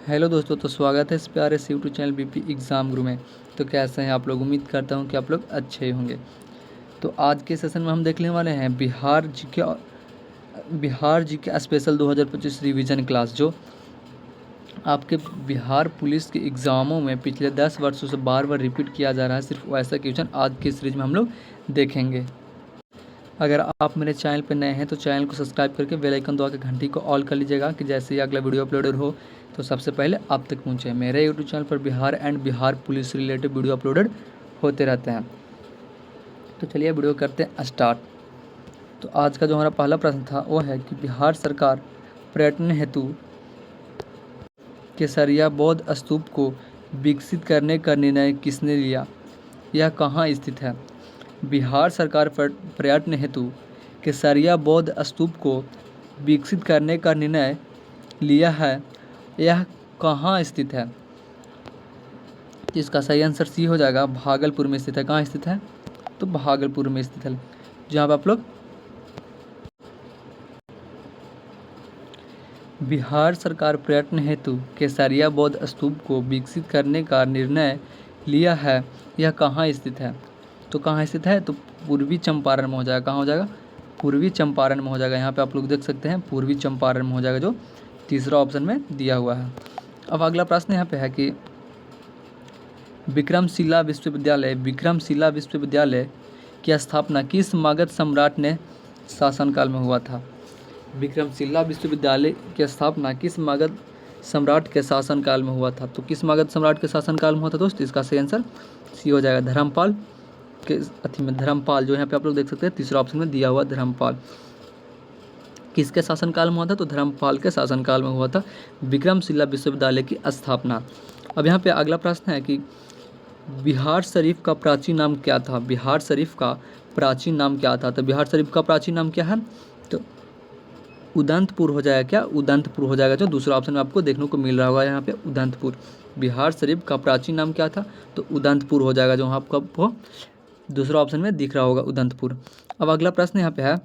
Hello दोस्तों, तो स्वागत है इस प्यारे से यूट्यूब चैनल बीपी एग्ज़ाम गुरु में। तो कैसे हैं आप लोग? उम्मीद करता हूं कि आप लोग अच्छे ही होंगे। तो आज के सेशन में हम देखने वाले हैं बिहार जी के स्पेशल 2025 रिवीजन क्लास, जो आपके बिहार पुलिस के एग्ज़ामों में पिछले 10 वर्षों से बार बार रिपीट किया जा रहा है। सिर्फ वैसा क्वेश्चन आज की सीरीज में हम लोग देखेंगे। अगर आप मेरे चैनल पर नए हैं तो चैनल को सब्सक्राइब करके बेल आइकन दबा के घंटी को ऑल कर लीजिएगा कि जैसे ही अगला वीडियो अपलोडेड हो तो सबसे पहले आप तक पहुंचे। मेरे यूट्यूब चैनल पर Bihar and Bihar police related video uploaded होते रहते हैं। तो चलिए वीडियो करते हैं स्टार्ट। तो आज का जो हमारा पहला प्रश्न था वो है कि बिहार सरकार पर्यटन हेतु केसरिया बौद्ध स्तूप को विकसित करने का निर्णय किसने लिया? यह कहाँ स्थित है? बिहार सरकार पर्यटन हेतु केसरिया बौद्ध स्तूप को विकसित करने का निर्णय लिया है। यह कहाँ स्थित है? इसका सही आंसर सी हो जाएगा, भागलपुर में स्थित है। कहाँ स्थित है? तो भागलपुर में स्थित है, जहाँ पर आप लोग बिहार सरकार पर्यटन हेतु केसरिया बौद्ध स्तूप को विकसित करने का निर्णय लिया है। यह कहाँ स्थित है? तो कहाँ स्थित है? तो पूर्वी चंपारण में हो जाएगा। कहाँ हो जाएगा? पूर्वी चंपारण में हो जाएगा। यहाँ पे आप लोग देख सकते हैं पूर्वी चंपारण में हो जाएगा, जो तीसरा ऑप्शन में दिया हुआ है। अब अगला प्रश्न यहाँ पे है कि विक्रमशिला विश्वविद्यालय की स्थापना किस मगध सम्राट ने शासनकाल में हुआ था? विक्रमशिला विश्वविद्यालय की स्थापना किस मगध सम्राट के शासनकाल में हुआ था? तो किस मगध सम्राट के शासनकाल में हुआ था दोस्त? इसका सही आंसर सी हो जाएगा, धर्मपाल के अथी में। धर्मपाल जो यहाँ पे आप लोग देख सकते हैं तीसरा ऑप्शन में दिया हुआ धर्मपाल। किसके शासनकाल में हुआ था? तो धर्मपाल के शासनकाल में हुआ था विक्रमशिला विश्वविद्यालय की स्थापना। अब यहाँ पे अगला प्रश्न है कि बिहार शरीफ का प्राचीन नाम क्या था? बिहार शरीफ का प्राचीन नाम क्या था? तो बिहार शरीफ का प्राचीन नाम क्या है? तो उदंतपुर हो जाएगा। क्या? उदंतपुर हो जाएगा, जो दूसरा ऑप्शन में आपको देखने को मिल रहा होगा यहाँ पे उदंतपुर। बिहार शरीफ का प्राचीन नाम क्या था? तो उदंतपुर हो जाएगा, जो आपको दूसरा ऑप्शन में दिख रहा होगा उदंतपुर। अब अगला प्रश्न यहाँ पे है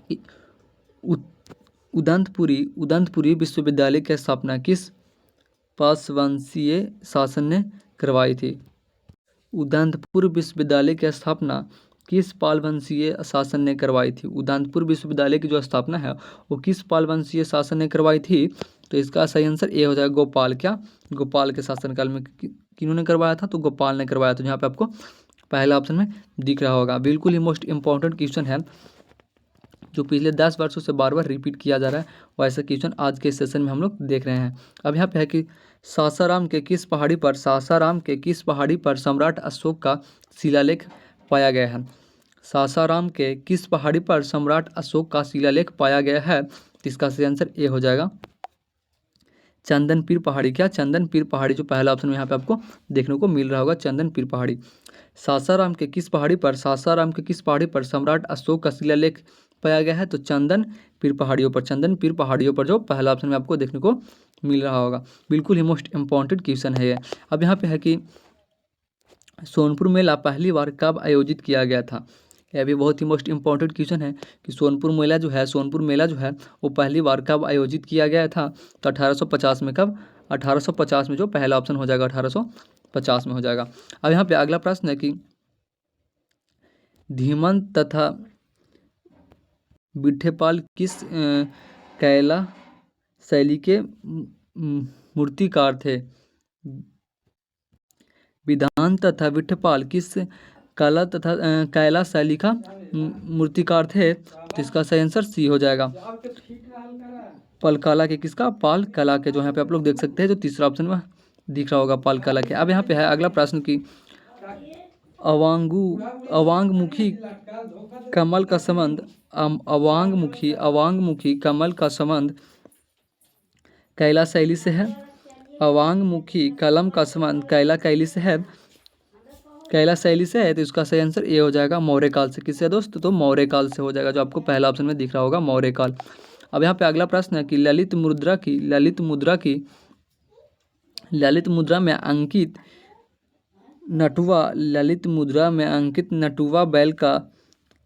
कि उदंतपुरी विश्वविद्यालय की स्थापना किस पासवंशीय शासन ने करवाई थी? उदंतपुर विश्वविद्यालय की स्थापना किस पाल वंशीय शासन ने करवाई थी? उदंतपुर विश्वविद्यालय की जो स्थापना है वो किस पाल वंशीय शासन ने करवाई थी? तो इसका सही आंसर ए हो जाएगा, गोपाल। क्या? गोपाल के शासनकाल में किन्होंने करवाया था? तो गोपाल ने करवाया था, जहाँ पे आपको पहला ऑप्शन में दिख रहा होगा। बिल्कुल ही मोस्ट इंपॉर्टेंट क्वेश्चन है, जो पिछले 10 वर्षों से बार बार रिपीट किया जा रहा है। वैसा क्वेश्चन आज के सेशन में हम लोग देख रहे हैं। अब यहाँ पे है कि सासाराम के किस पहाड़ी पर सम्राट अशोक का शिलालेख पाया गया है? सासाराम के किस पहाड़ी पर सम्राट अशोक का शिलालेख पाया गया है? तो इसका सही आंसर ए हो जाएगा, चंदनपीर पहाड़ी। क्या? चंदनपीर पहाड़ी, जो पहला ऑप्शन में यहाँ पे आपको देखने को मिल रहा होगा, चंदनपीर पहाड़ी। सासाराम के किस पहाड़ी पर सम्राट अशोक का शिलालेख पाया गया है? तो चंदनपीर पहाड़ियों पर जो पहला ऑप्शन में आपको देखने को मिल रहा होगा। बिल्कुल ही मोस्ट इंपॉर्टेंट क्वेश्चन है ये। अब यहाँ पे है कि सोनपुर मेला पहली बार कब आयोजित किया गया था? यह भी बहुत ही मोस्ट इंपॉर्टेंट क्वेश्चन है कि सोनपुर मेला जो है वो पहली बार कब आयोजित किया गया था? तो 1850 में। कब? 1850 में, जो पहला ऑप्शन हो जाएगा 1850 में हो जाएगा। अब यहाँ पे अगला प्रश्न है कि धीमंत तथा विठेपाल किस कैला शैली के मूर्तिकार थे? विधान तथा विठपाल किस कला तथा कैला शैली का मूर्तिकार थे? तो इसका सही आंसर सी हो जाएगा, पालकला के। किसका? पालकला के, जो यहाँ पे आप लोग देख सकते हैं, जो तीसरा ऑप्शन में दिख रहा होगा, पालकला के। अब यहाँ पे है अगला प्रश्न की अवांगमुखी कमल का संबंध कैला शैली से है। अवांगमुखी कलम का संबंध कैला शैली से है। तो इसका सही आंसर ए हो जाएगा, मौर्य काल से। किससे दोस्त? तो मौर्य काल से हो जाएगा, जो आपको पहला ऑप्शन में दिख रहा होगा, मौर्य काल। अब यहाँ पे अगला प्रश्न है कि ललित मुद्रा में अंकित नटुआ बैल का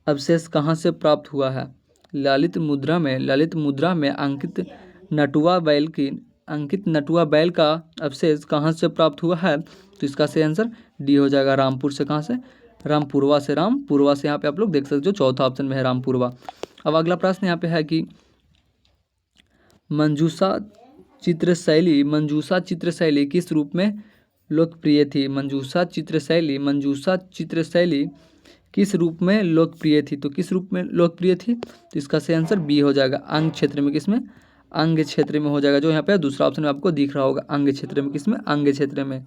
अवशेष कहाँ से प्राप्त हुआ है? ललित मुद्रा में अंकित नटुआ बैल की अंकित नटुआ बैल का अवशेष कहाँ से प्राप्त हुआ है? तो इसका सही आंसर डी हो जाएगा, रामपुर से। कहाँ से? रामपुरवा से। रामपुरवा से यहाँ पे आप लोग देख सकते हो, चौथा ऑप्शन में है रामपुरवा। अब अगला प्रश्न यहाँ पे है कि मंजूषा चित्रशैली किस रूप में लोकप्रिय थी? मंजूषा चित्रशैली किस रूप में लोकप्रिय थी? तो किस रूप में लोकप्रिय थी? तो इसका सही आंसर बी हो जाएगा, अंग क्षेत्र में। किसमें? अंग क्षेत्र में हो जाएगा, जो यहाँ पे दूसरा ऑप्शन में आपको दिख रहा होगा, अंग क्षेत्र में। किसमें? अंग क्षेत्र में।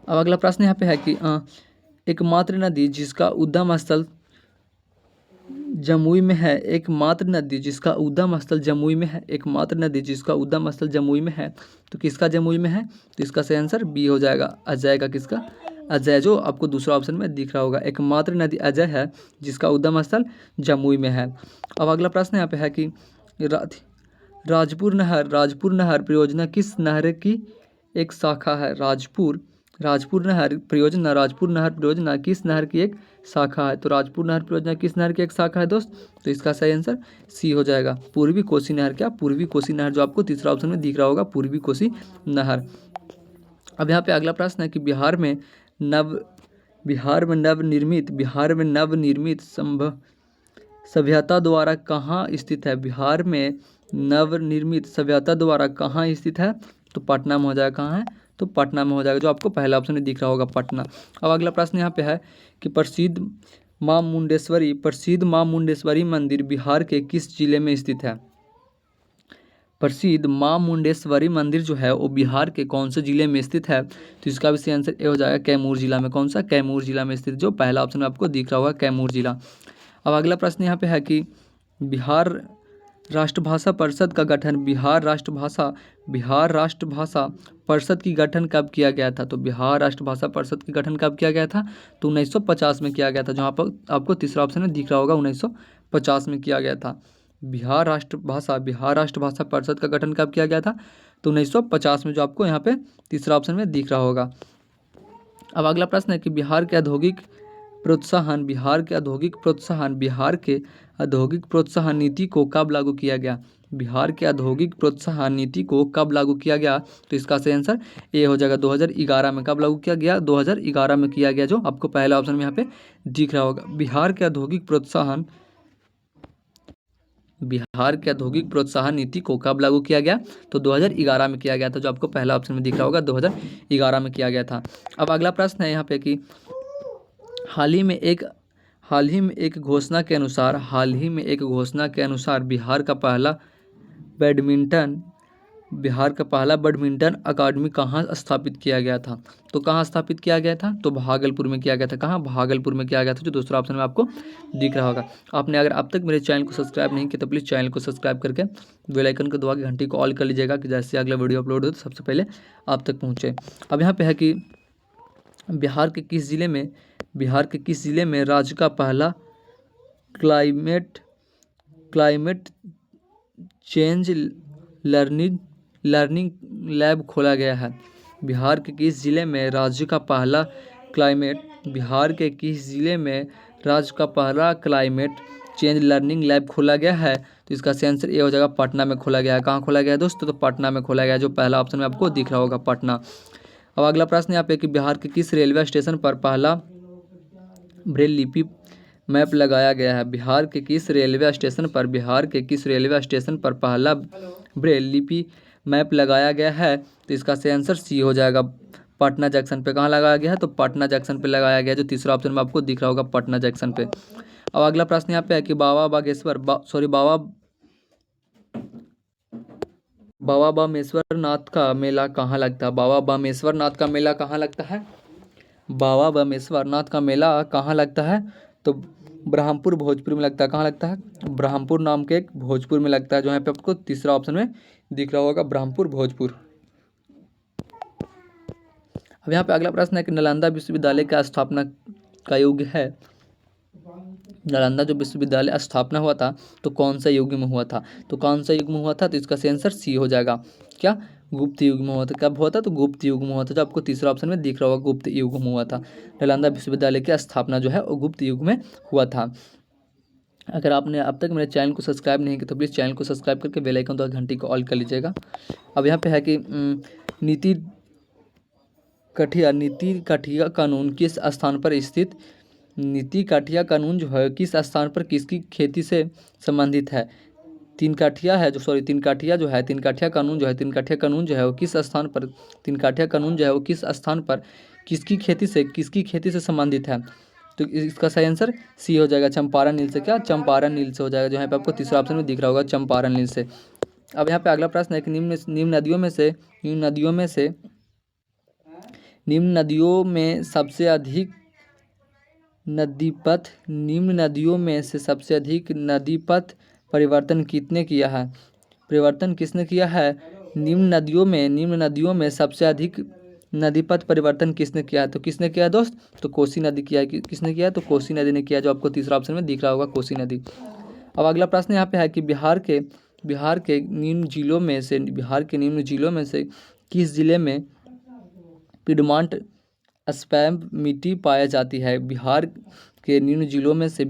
अब अगला प्रश्न यहाँ पे है कि एकमात्र नदी जिसका उद्गम स्थल जमुई में है, एकमात्र नदी जिसका उद्गम स्थल जमुई में है, एकमात्र नदी जिसका उद्गम स्थल जमुई में है, तो किसका जमुई में है? तो इसका सही आंसर बी हो जाएगा, अजय का। किसका? अजय, जो आपको दूसरा ऑप्शन में दिख रहा होगा, एकमात्र नदी अजय है जिसका उद्गम स्थल जमुई में है। अब अगला प्रश्न यहाँ पे है कि राजपुर नहर परियोजना किस नहर की एक शाखा है? राजपुर नहर परियोजना किस नहर की एक शाखा है? तो राजपुर नहर परियोजना किस नहर की एक शाखा है दोस्त? तो इसका सही आंसर सी हो जाएगा, पूर्वी कोसी नहर। क्या? पूर्वी कोसी नहर, जो आपको तीसरा ऑप्शन में दिख रहा होगा, पूर्वी कोसी नहर। अब यहाँ पे अगला प्रश्न है कि बिहार में नवनिर्मित सभ्यता द्वारा कहाँ स्थित है? बिहार में नवनिर्मित सभ्यता द्वारा कहाँ स्थित है? तो पटना में हो जाएगा। कहाँ है? तो पटना में हो जाएगा, जो आपको पहला ऑप्शन में दिख रहा होगा, पटना। अब अगला प्रश्न यहाँ पे है कि प्रसिद्ध माँ मुंडेश्वरी मंदिर बिहार के किस जिले में स्थित है? प्रसिद्ध माँ मुंडेश्वरी मंदिर जो है वो बिहार के कौन से जिले में स्थित है? तो इसका भी सही आंसर ए हो जाएगा, कैमूर जिला में। कौन सा? कैमूर जिला में स्थित, जो पहला ऑप्शन में आपको दिख रहा होगा, कैमूर जिला। अब अगला प्रश्न यहाँ पे है कि बिहार राष्ट्रभाषा परिषद का गठन बिहार राष्ट्रभाषा परिषद की गठन कब किया गया था? तो बिहार राष्ट्रभाषा परिषद की गठन कब किया गया था? तो 1950 में किया गया था, जहाँ पर आपको तीसरा ऑप्शन में दिख रहा होगा, 1950 में किया गया था। बिहार राष्ट्रभाषा परिषद का गठन कब किया गया था? तो 1950 में, जो आपको यहाँ पे तीसरा ऑप्शन में दिख रहा होगा। अब अगला प्रश्न है कि बिहार के औद्योगिक प्रोत्साहन नीति को कब लागू किया गया? बिहार के औद्योगिक प्रोत्साहन नीति को कब लागू किया गया? तो इसका सही आंसर ए हो जाएगा, 2011 में। कब लागू किया गया? 2011 में किया गया, जो आपको पहला ऑप्शन में यहाँ पे दिख रहा होगा। बिहार के औद्योगिक प्रोत्साहन नीति को कब लागू किया गया? तो 2011 में किया गया था, जो आपको पहला ऑप्शन में दिख रहा होगा, 2011 में किया गया था। अब अगला प्रश्न है यहाँ पे कि हाल ही में एक घोषणा के अनुसार बिहार का पहला बैडमिंटन अकादमी कहाँ स्थापित किया गया था? तो कहाँ स्थापित किया गया था? तो भागलपुर में किया गया था। कहाँ? भागलपुर में किया गया था, जो दूसरा ऑप्शन में आपको दिख रहा होगा। आपने अगर अब तक मेरे चैनल को सब्सक्राइब नहीं किया तो प्लीज़ चैनल को सब्सक्राइब करके बेल आइकन को दबा के घंटी को ऑल कर लीजिएगा, कि जैसे अगला वीडियो अपलोड हो तो सबसे पहले आप तक पहुँचे। अब यहाँ पे है कि बिहार के किस जिले में राज्य का पहला क्लाइमेट चेंज लर्निंग लैब खोला गया है? बिहार के किस जिले में राज्य का पहला क्लाइमेट चेंज लर्निंग लैब खोला गया है? तो इसका सही आंसर ये हो जाएगा, पटना में खोला गया है। कहाँ खोला गया है दोस्तों? तो पटना में खोला गया है, जो पहला ऑप्शन में आपको दिख रहा होगा, पटना। अब अगला प्रश्न यहाँ पे कि बिहार के किस रेलवे स्टेशन पर पहला ब्रेल लिपि मैप लगाया गया है? बिहार के किस रेलवे स्टेशन पर पहला ब्रेल लिपि मैप लगाया गया है? तो इसका सही आंसर सी हो जाएगा, पटना जंक्शन पे। कहाँ लगाया गया है? तो पटना जंक्शन पे लगाया गया, जो तीसरा ऑप्शन में आपको दिख रहा होगा, पटना जंक्शन पे। अब अगला प्रश्न यहाँ पे है कि बाबा बामेश्वर नाथ का मेला कहाँ लगता है? बाबा बामेश्वर नाथ का मेला कहाँ लगता है? तो ब्रह्मपुर भोजपुर में लगता है। कहाँ लगता है? ब्रह्मपुर नाम के एक भोजपुर में लगता है, जो यहाँ पे आपको तीसरा ऑप्शन में दिख रहा होगा, ब्रह्मपुर भोजपुर। अब यहाँ पे अगला प्रश्न है कि नालंदा विश्वविद्यालय का स्थापना का युग है? नालंदा जो विश्वविद्यालय स्थापना हुआ था, तो कौन सा युग में हुआ था? तो इसका सही आंसर सी हो जाएगा। क्या? गुप्त युग में हुआ था। कब हुआ था? तो गुप्त युग में हुआ था, जो आपको तीसरा ऑप्शन में दिख रहा होगा, गुप्त युग में हुआ था। नालंदा विश्वविद्यालय की स्थापना जो है वो गुप्त युग में हुआ था। अगर आपने अब तक मेरे चैनल को सब्सक्राइब नहीं किया तो प्लीज़ चैनल को सब्सक्राइब करके बेल आइकन दबा घंटी को ऑल कर लीजिएगा। अब यहाँ पे है कि नीति कठिया कानून किस स्थान पर स्थित, नीति काठिया कानून जो है किस स्थान पर किसकी खेती से संबंधित है। तीन काठिया कानून जो है वो किस स्थान पर, तीन काठिया कानून जो है वो किस स्थान पर किसकी खेती से संबंधित है। तो इसका सही आंसर सी हो जाएगा, चंपारण नील से। क्या चंपारण नील से हो जाएगा, जो यहाँ पे आपको तीसरा ऑप्शन में दिख रहा होगा, चंपारण नील से। अब यहाँ पे अगला प्रश्न है कि निम्न नदियों में सबसे अधिक नदीपथ परिवर्तन किसने किया है। निम्न नदियों में सबसे अधिक नदीपथ परिवर्तन किसने किया है। तो किसने किया है दोस्त, तो कोसी नदी किया है। किसने किया है, तो कोसी नदी ने किया, जो आपको तीसरा ऑप्शन में दिख रहा होगा, कोसी नदी। अब अगला प्रश्न यहाँ पे है कि बिहार के निम्न जिलों में से किस जिले में पिडमांट स्पैम मिट्टी पाया जाती है। बिहार के निम्न जिलों में से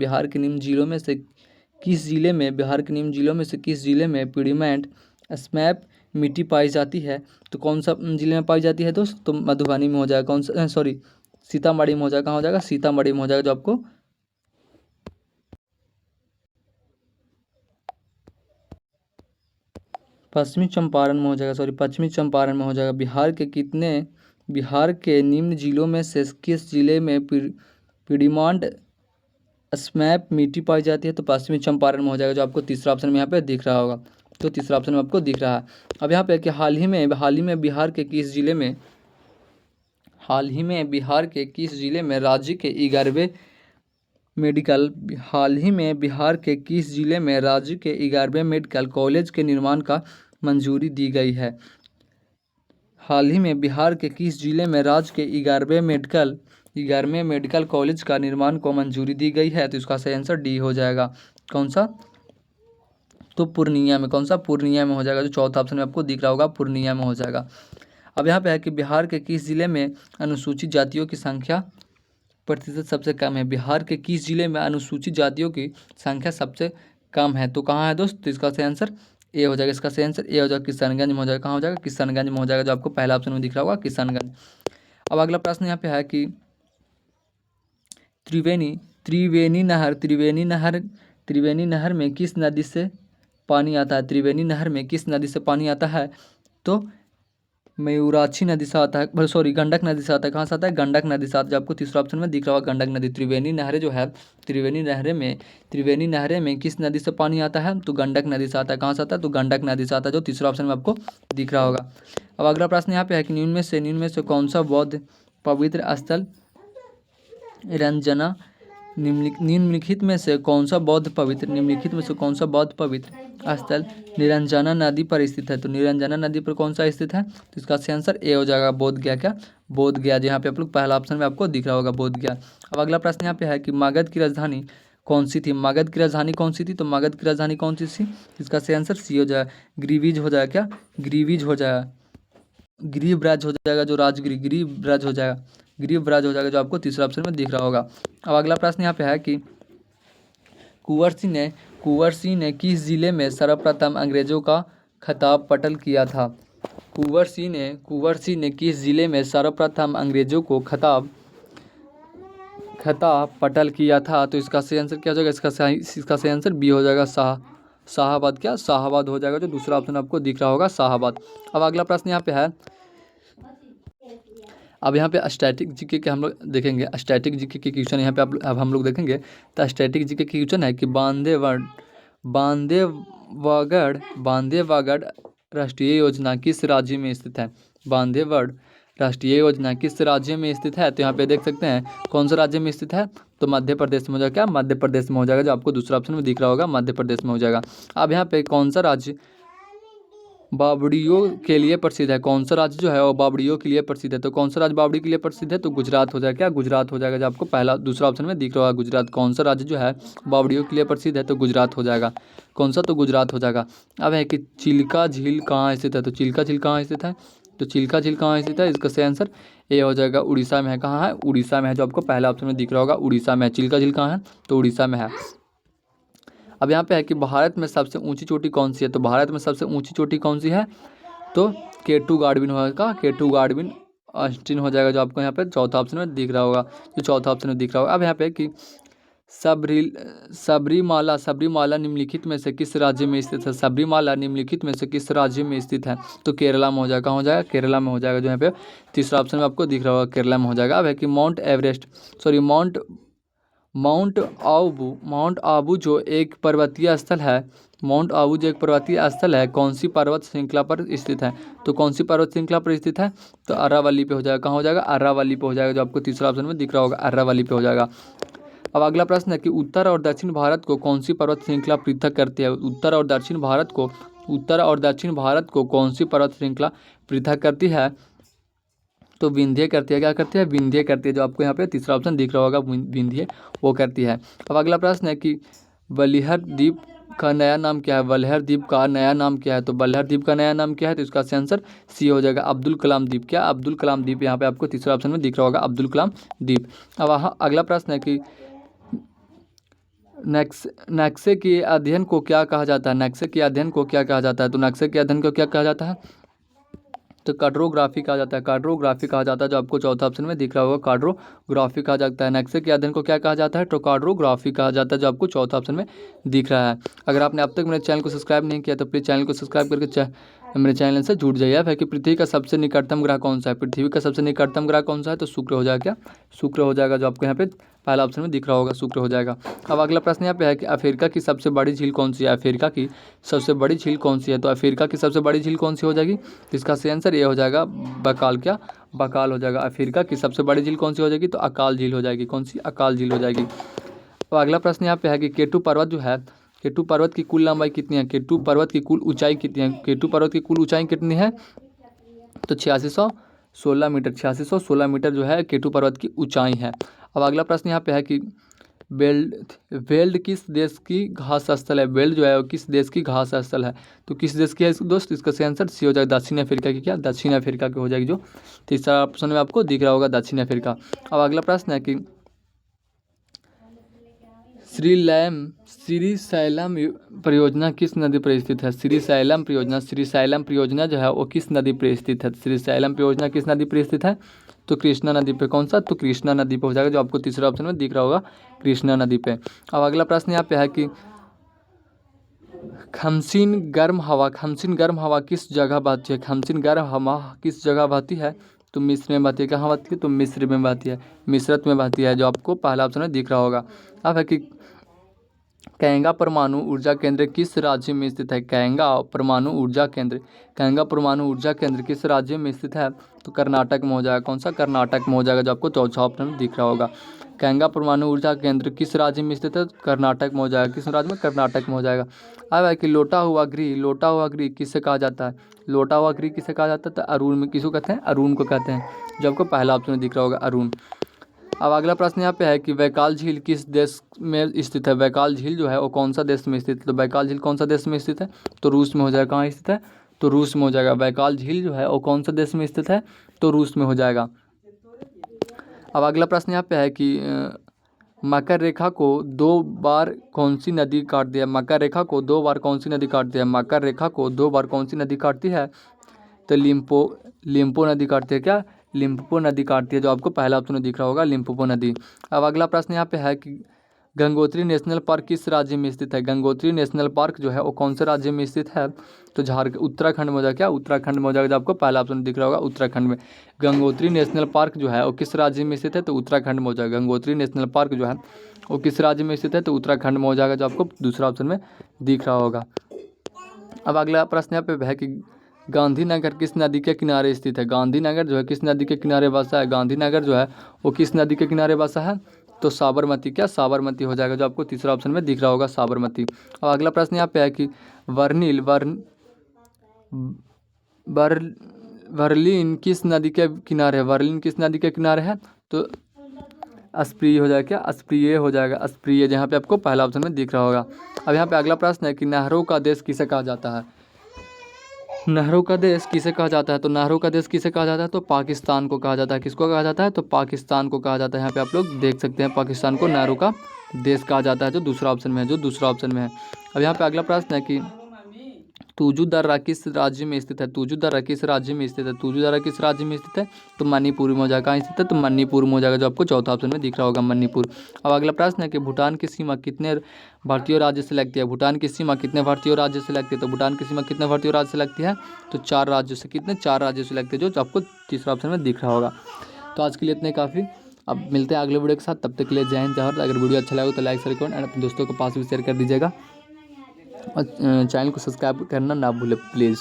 किस जिले में पिडमांट स्पैम मिट्टी पाई जाती है। तो कौन सा जिले में पाई जाती है दोस्त, तो मधुबनी में हो जाएगा, सीतामढ़ी में हो जाएगा। कहाँ हो जाएगा, सीतामढ़ी में हो जाएगा, जो आपको पश्चिमी चंपारण में हो जाएगा। बिहार के निम्न जिलों में से किस जिले में पिडमांट स्पैम मिट्टी पाई जाती है। तो पश्चिमी चंपारण में हो जाएगा, जो आपको तीसरा ऑप्शन में यहाँ पे दिख रहा होगा। तो तीसरा ऑप्शन में आपको दिख रहा है। अब यहाँ पे कि हाल ही में बिहार के किस जिले में राज्य के 11वें मेडिकल कॉलेज के निर्माण का मंजूरी दी गई है। हाल ही में बिहार के किस जिले में राज्य के 11वें मेडिकल कॉलेज का निर्माण को मंजूरी दी गई है। तो इसका सही आंसर डी हो जाएगा। कौन सा, तो पूर्णिया में। कौन सा, पूर्णिया में हो जाएगा, जो चौथा ऑप्शन में आपको दिख रहा होगा, पूर्णिया में हो जाएगा। अब यहाँ पे है कि बिहार के किस जिले में अनुसूचित जातियों की संख्या प्रतिशत सबसे कम है। बिहार के किस जिले में अनुसूचित जातियों की संख्या सबसे कम है। तो कहाँ है दोस्त, तो इसका सही आंसर ए हो जाएगा। इसका सही आंसर ए हो जाएगा, किशनगंज में हो जाएगा। कहाँ हो जाएगा, किशनगंज में हो जाएगा, जो आपको पहला ऑप्शन में दिख रहा होगा, किशनगंज। अब अगला प्रश्न यहाँ पे है कि त्रिवेणी नहर में किस नदी से पानी आता है। त्रिवेणी नहर में किस नदी से पानी आता है। तो मयूराक्षी नदी से आता है, गंडक नदी से आता है। कहाँ से आता है, गंडक नदी से आता है, जो आपको तीसरा ऑप्शन में दिख रहा होगा, गंडक नदी। त्रिवेणी नहरें में किस नदी से पानी आता है। तो गंडक नदी से आता है। कहाँ से आता है, तो गंडक नदी से आता है, जो तीसरा ऑप्शन में आपको दिख रहा होगा। अब अगला प्रश्न यहाँ पे है कि निम्न में से कौन सा बौद्ध पवित्र स्थल निम्नलिखित में से कौन सा बौद्ध पवित्र स्थल निरंजना नदी पर स्थित है। तो निरंजना नदी पर कौन सा स्थित है। तो इसका सही आंसर ए हो जाएगा, बोध गया। क्या, बोध गया, जहाँ पे आप लोग पहला ऑप्शन में आपको दिख रहा होगा, बोध गया। अब अगला प्रश्न यहाँ पे है कि मगध की राजधानी कौन सी थी। तो मगध की राजधानी कौन सी थी। इसका सही आंसर सी हो जाएगा, ग्रीविज हो जाएगा। क्या, ग्रीविज हो जाएगा, गिरिब्राज हो जाएगा, जो राजगिरी गिरिब्राज हो जाएगा, जो आपको तीसरा ऑप्शन में दिख रहा होगा। अब अगला प्रश्न यहाँ पे है कि कुंवर सिंह ने किस जिले में सर्वप्रथम अंग्रेजों का खिताब पटल किया था। कुंवर सिंह ने किस जिले में सर्वप्रथम अंग्रेजों को खिताब पटल किया था। तो इसका सही आंसर क्या हो जाएगा, इसका सही आंसर बी हो जाएगा, शाहाबाद। क्या, शाहाबाद हो जाएगा, जो दूसरा ऑप्शन आपको दिख रहा होगा, शाहाबाद। अब अगला प्रश्न यहाँ पे है, अब यहाँ पे स्टैटिक जीके के हम लोग देखेंगे। स्टैटिक जीके के क्वेश्चन यहाँ पे अब हम लोग देखेंगे। तो स्टैटिक जीके के क्वेश्चन है कि बांदेवगढ़ राष्ट्रीय योजना किस राज्य में स्थित है। बांदेवगढ़ राष्ट्रीय योजना किस राज्य में स्थित है। तो यहाँ पे देख सकते हैं कौन सा राज्य में स्थित है। तो मध्य प्रदेश में हो जाएगा। क्या, मध्य प्रदेश में हो जाएगा, जो आपको दूसरा ऑप्शन में दिख रहा होगा, मध्य प्रदेश में हो जाएगा। अब यहाँ पे कौन सा राज्य बावड़ियों के लिए प्रसिद्ध है। कौन सा राज्य जो है वो बावड़ियों के लिए प्रसिद्ध है। तो कौन सा राज्य बावड़ी के लिए प्रसिद्ध है। तो गुजरात हो जाएगा। क्या, गुजरात हो जाएगा, जो आपको दूसरा ऑप्शन में दिख रहा होगा, गुजरात। कौन सा राज्य जो है बावड़ियों के लिए प्रसिद्ध है। तो गुजरात हो जाएगा। कौन सा, तो गुजरात हो जाएगा। अब है कि चिल्का झील कहाँ स्थित है। तो चिल्का झील कहाँ स्थित है। तो चिल्का झील कहाँ स्थित है, इसका सही आंसर ए हो जाएगा, उड़ीसा में है। कहाँ है, उड़ीसा में है, जो आपको पहला ऑप्शन में दिख रहा होगा, उड़ीसा में है। चिल्का झील कहाँ है, तो उड़ीसा में है। अब यहाँ पे है कि भारत में सबसे ऊंची चोटी कौन सी है, तो भारत में सबसे ऊंची चोटी कौन सी है, तो K2 गार्डविन होगा, K2 गार्डविन ऑस्टिन हो जाएगा, जो आपको यहाँ पे चौथा ऑप्शन में दिख रहा होगा, जो चौथा ऑप्शन में दिख रहा होगा। अब यहाँ पे कि सबरीमाला निम्नलिखित में से किस राज्य में स्थित है, सबरीमाला निम्नलिखित में से किस राज्य में स्थित है, तो केरला में हो जाएगा, कहाँ हो जाएगा, केरला में हो जाएगा, जो यहाँ पे तीसरा ऑप्शन में आपको दिख रहा होगा, केरला में हो जाएगा। अब है कि माउंट आबू जो एक पर्वतीय स्थल है, माउंट आबू जो एक पर्वतीय स्थल है, कौन सी पर्वत श्रृंखला पर स्थित है, तो कौन सी पर्वत श्रृंखला पर स्थित है, तो अरावली पे हो जाएगा, कहाँ हो जाएगा, अरावली पे हो जाएगा, जो आपको तीसरा ऑप्शन में दिख रहा होगा, अरावली पे हो जाएगा। अब अगला प्रश्न है कि उत्तर और दक्षिण भारत को कौन सी पर्वत श्रृंखला पृथक करती है, उत्तर और दक्षिण भारत को कौन सी पर्वत श्रृंखला पृथक करती है, तो विंध्य करती है, क्या करती है, विंध्य करती है, जो आपको यहाँ पे तीसरा ऑप्शन दिख रहा होगा, विंध्य वो करती है। अब अगला प्रश्न है कि बलिहर द्वीप का नया नाम क्या है, बलिहर द्वीप का नया नाम क्या है, तो बलिहर द्वीप का नया नाम क्या है, तो इसका आंसर सी हो जाएगा, अब्दुल कलाम द्वीप। क्या, अब्दुल कलाम द्वीप यहाँ पे आपको तीसरा ऑप्शन में दिख रहा होगा, अब्दुल कलाम द्वीप। अब अगला प्रश्न है कि नक्शे के अध्ययन को क्या कहा जाता है, नक्शे के अध्ययन को क्या कहा जाता है, तो नक्शे के अध्ययन को क्या कहा जाता है, तो कार्टोग्राफी कहा जाता है, कार्टोग्राफी कहा जाता है, जो आपको चौथा ऑप्शन में दिख रहा होगा, कार्टोग्राफी कहा जाता है। नक्शे के अध्ययन को क्या कहा जाता है, तो कार्टोग्राफी कहा जाता है, जो आपको चौथा ऑप्शन में दिख रहा है। अगर आपने अब तक मेरे चैनल को सब्सक्राइब नहीं किया तो प्लीज़ चैनल को सब्सक्राइब करके मेरे चैनल से जुड़ जाइए। है कि पृथ्वी का सबसे निकटतम ग्रह कौन सा है, पृथ्वी का सबसे निकटतम ग्रह कौन सा है, तो शुक्र हो जाएगा, क्या, शुक्र हो जाएगा, जो आपको यहाँ पे पहला ऑप्शन में दिख रहा होगा, शुक्र हो जाएगा। अब अगला प्रश्न यहाँ पे है कि अफ्रीका की सबसे बड़ी झील कौन सी है, अफ्रीका की सबसे बड़ी झील कौन सी है, तो अफ्रीका की सबसे बड़ी झील कौन सी हो जाएगी, तो इसका सही आंसर ये हो जाएगा, बकाल। क्या, बकाल हो जाएगा। अफ्रीका की सबसे बड़ी झील कौन सी हो जाएगी, तो अकाल झील हो जाएगी, कौन सी, अकाल झील हो जाएगी। अब अगला प्रश्न यहाँ पे है कि केटू पर्वत जो है, केटू पर्वत की कुल लंबाई कितनी है, केटू पर्वत की कुल ऊंचाई कितनी है, केटू पर्वत की कुल ऊंचाई कितनी है, तो 8616 मीटर, 8616 मीटर जो है केटू पर्वत की ऊंचाई है। अब अगला प्रश्न यहाँ पे है कि वेल्ड किस देश की घास स्थल है, वेल्ड जो है वो किस देश की घास स्थल है, तो किस देश की है दोस्त, इसका सही आंसर सी हो जाएगा, दक्षिण अफ्रीका की। क्या, दक्षिण अफ्रीका की हो जाएगी, जो तीसरा ऑप्शन में आपको दिख रहा होगा, दक्षिण अफ्रीका। अब अगला प्रश्न है कि श्रीशैलम परियोजना किस नदी पर स्थित है, श्रीशैलम परियोजना जो है वो किस नदी पर स्थित है, श्रीशैलम परियोजना किस नदी पर स्थित है, तो कृष्णा नदी पे, कौन सा, तो कृष्णा नदी पे हो जाएगा, जो आपको तीसरा ऑप्शन में दिख रहा होगा, कृष्णा नदी पे। अब अगला प्रश्न यहाँ पे है कि खमसीन गर्म हवा किस जगह बहती है, खमसीन गर्म हवा किस जगह बहती है, तो मिस्र में बहती है, कहाँ बहती है, तो मिस्र में बहती है, मिस्रत में बहती है, जो आपको पहला ऑप्शन में दिख रहा होगा। अब है कि कैंगा परमाणु ऊर्जा केंद्र किस राज्य में स्थित है, कैंगा परमाणु ऊर्जा केंद्र किस राज्य में स्थित है, तो कर्नाटक में हो जाएगा, कौन सा, कर्नाटक में हो जाएगा, जो आपको चौथा ऑप्शन में दिख रहा होगा। कैंगा परमाणु ऊर्जा केंद्र किस राज्य में स्थित है, कर्नाटक में हो जाएगा, किस राज्य में, कर्नाटक में हो जाएगा। अब है कि लोटा हुआ गृह किससे कहा जाता है, लोटा हुआ गृह किसे कहा जाता है, तो अरुण में, किसको कहते हैं, अरुण को कहते हैं, जो आपको पहला ऑप्शन में दिख रहा होगा, अरुण। अब अगला प्रश्न यहाँ पे है कि बैकाल झील किस देश में स्थित है, बैकाल झील जो है वो कौन सा देश में स्थित है, तो बैकाल झील कौन सा देश में स्थित है, तो रूस में हो जाएगा, कहाँ स्थित है, तो रूस में हो जाएगा, बैकाल झील जो है वो कौन सा देश में स्थित है, तो रूस में हो जाएगा। अब अगला प्रश्न यहाँ पे है कि मकर रेखा को 2 बार कौन सी नदी काटती है, मकर रेखा को 2 बार कौन सी नदी काटती है, मकर रेखा को 2 बार कौन सी नदी काटती है, तो लिम्पो नदी काटती है, क्या, लिम्पोपो नदी काटती है, जो आपको पहला ऑप्शन में दिख रहा होगा, लिम्पोपो नदी। अब अगला प्रश्न यहाँ पे है कि गंगोत्री नेशनल पार्क किस राज्य में स्थित है, गंगोत्री नेशनल पार्क जो है वो कौन से राज्य में स्थित है, तो उत्तराखंड में हो जाएगा, क्या, उत्तराखंड में हो जाएगा, जो आपको पहला ऑप्शन दिख रहा होगा, उत्तराखंड में। गंगोत्री नेशनल पार्क जो है वो किस राज्य में स्थित है, तो उत्तराखंड में हो जाएगा, गंगोत्री नेशनल पार्क जो है वो किस राज्य में स्थित है, तो उत्तराखंड में हो जाएगा, जो आपको दूसरा ऑप्शन में दिख रहा होगा। अब अगला प्रश्न यहाँ पे है कि गांधीनगर किस नदी के किनारे स्थित है, गांधीनगर जो है किस नदी के किनारे बसा है, गांधीनगर जो है वो किस नदी के किनारे बसा है, तो साबरमती, क्या, साबरमती हो जाएगा, जो आपको तीसरा ऑप्शन में दिख रहा होगा, साबरमती। और अगला प्रश्न यहाँ पे है कि वर्लिन किस नदी के किनारे है, वर्लिन किस नदी के किनारे है, तो अस्प्रिय हो जाएगा, क्या, अस्प्रिय हो जाएगा, अस्प्रिय, जहाँ पे आपको पहला ऑप्शन में दिख रहा होगा। अब यहाँ पे अगला प्रश्न है कि नहरों का देश किसे कहा जाता है, नहरों का देश किसे कहा जाता है? तो नहरों का देश किसे कहा जाता है? तो पाकिस्तान को कहा जाता है। किसको कहा जाता है? तो पाकिस्तान को कहा जाता है। यहाँ पे आप लोग देख सकते हैं, पाकिस्तान को नहरों का देश कहा जाता है, जो दूसरा ऑप्शन में है, जो दूसरा ऑप्शन में है। अब यहाँ पे अगला प्रश्न है कि तुजु दर्रा किस राज्य में स्थित है? तुजु दर्रा किस राज्य में स्थित है? तुजु दर्रा किस राज्य में स्थित है? तो मणिपुर में हो जाएगा। कहाँ स्थित है? तो मणिपुर में हो जाएगा, जो आपको चौथा ऑप्शन में दिख रहा होगा, मणिपुर। अब अगला प्रश्न है कि भूटान की सीमा कितने भारतीय राज्य से लगती है? भूटान की सीमा कितने भारतीय राज्य से लगती है? तो भूटान की सीमा कितने भारतीय राज्य से लगती है? तो 4 राज्यों से। कितने? 4 राज्यों से लगती है, जो आपको तीसरा ऑप्शन में दिख रहा होगा। तो आज के लिए इतने काफ़ी। अब मिलते हैं अगले वीडियो के साथ, तब तक के लिए जय हिंद जय भारत। अगर वीडियो अच्छा लगे तो लाइक शेयर करें, अपने दोस्तों के पास भी शेयर कर दीजिएगा, और चैनल को सब्सक्राइब करना ना भूलें प्लीज़।